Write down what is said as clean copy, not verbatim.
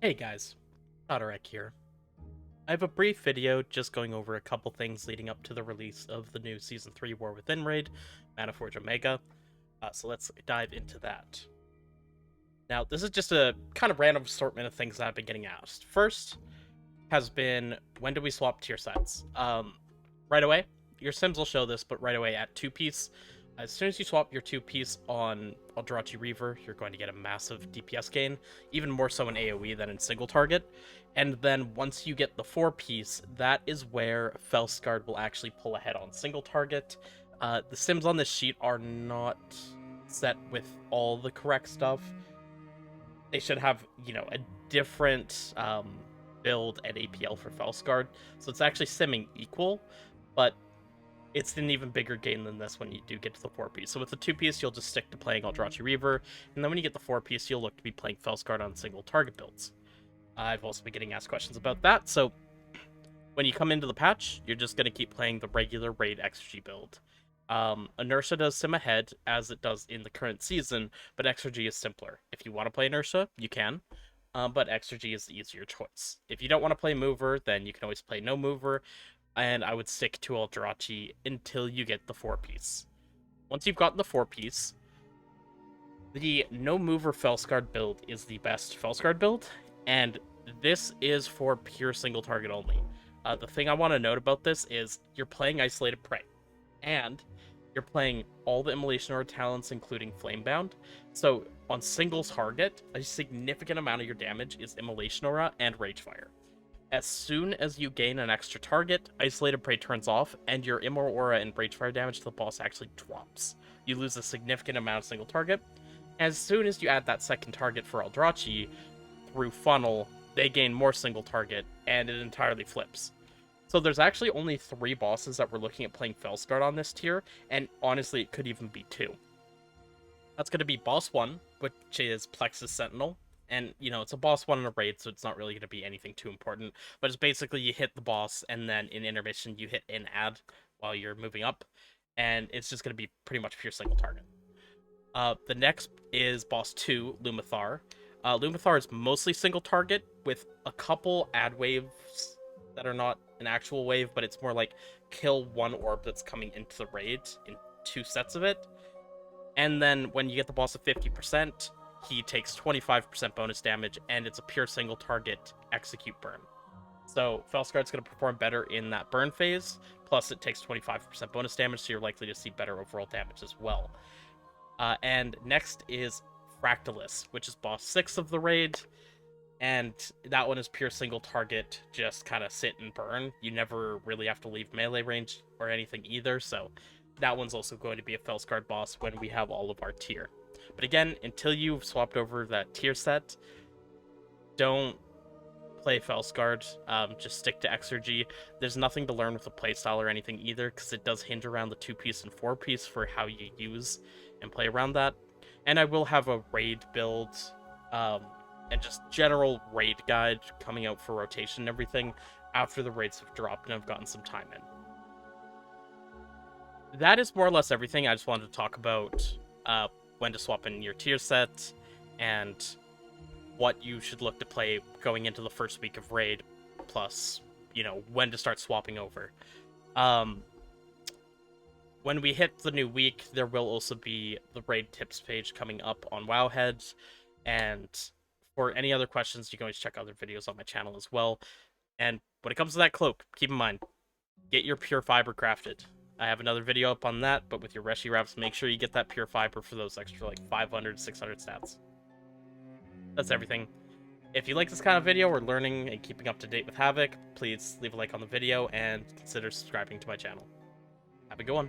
Hey guys, Otarek here. I have a brief video just going over a couple things leading up to the release of the new Season 3 War Within raid, Manaforge Omega, so let's dive into that. Now, this is just a kind of random assortment of things that I've been getting asked. First has been, when do we swap tier sets? Right away. Your sims will show this, but right away at 2-piece. As soon as you swap your 2-piece on Eldrazi Reaver, you're going to get a massive DPS gain, even more so in AoE than in single target. And then once you get the 4-piece, that is where Felskard will actually pull ahead on single target. The sims on this sheet are not set with all the correct stuff. They should have, a different build and APL for Felskard, so it's actually simming equal, but it's an even bigger gain than this when you do get to the 4-piece. So with the 2-piece, you'll just stick to playing Eldrazi Reaver, and then when you get the 4-piece, you'll look to be playing Felskard on single target builds. I've also been getting asked questions about that, so when you come into the patch, you're just going to keep playing the regular raid XG build. Inertia does sim ahead, as it does in the current season, but XRG is simpler. If you want to play Inertia, you can, but XRG is the easier choice. If you don't want to play Mover, then you can always play No Mover, and I would stick to Eldrazi until you get the 4-piece. Once you've gotten the 4-piece, the No Mover Felskard build is the best Felskard build, and this is for pure single target only. The thing I want to note about this is you're playing Isolated Prey, and you're playing all the Immolation Aura talents, including Flamebound. So on single target, a significant amount of your damage is Immolation Aura and Ragefire. As soon as you gain an extra target, Isolated Prey turns off, and your Immor Aura and Ragefire damage to the boss actually drops. You lose a significant amount of single target. As soon as you add that second target for Eldrazi, through Funnel, they gain more single target, and it entirely flips. So there's actually only 3 bosses that we're looking at playing Felskard on this tier, and honestly, it could even be 2. That's going to be Boss 1, which is Plexus Sentinel. And, it's a boss 1 in a raid, so it's not really going to be anything too important. But it's basically you hit the boss, and then in intermission, you hit an add while you're moving up. And it's just going to be pretty much pure single target. The next is boss 2, Lumathar. Lumathar is mostly single target, with a couple add waves that are not an actual wave, but it's more like kill one orb that's coming into the raid in 2 sets of it. And then when you get the boss at 50%, he takes 25% bonus damage, and it's a pure single target execute burn. So Felskard's going to perform better in that burn phase, plus it takes 25% bonus damage, so you're likely to see better overall damage as well. And next is Fractalus, which is boss 6 of the raid, and that one is pure single target, just kind of sit and burn. You never really have to leave melee range or anything either, so that one's also going to be a Felskard boss when we have all of our tier. But again, until you've swapped over that tier set, don't play Felskard. Just stick to XRG. There's nothing to learn with the playstyle or anything either, because it does hinge around the 2-piece and 4-piece for how you use and play around that. And I will have a raid build and just general raid guide coming out for rotation and everything after the raids have dropped and I've gotten some time in. That is more or less everything. I just wanted to talk about when to swap in your tier set, and what you should look to play going into the first week of raid, plus, when to start swapping over. When we hit the new week, there will also be the raid tips page coming up on Wowhead, and for any other questions, you can always check other videos on my channel as well. And when it comes to that cloak, keep in mind, get your pure fiber crafted. I have another video up on that, but with your Reshi wraps, make sure you get that pure fiber for those extra, 500, 600 stats. That's everything. If you like this kind of video or learning and keeping up to date with Havoc, please leave a like on the video and consider subscribing to my channel. Have a good one.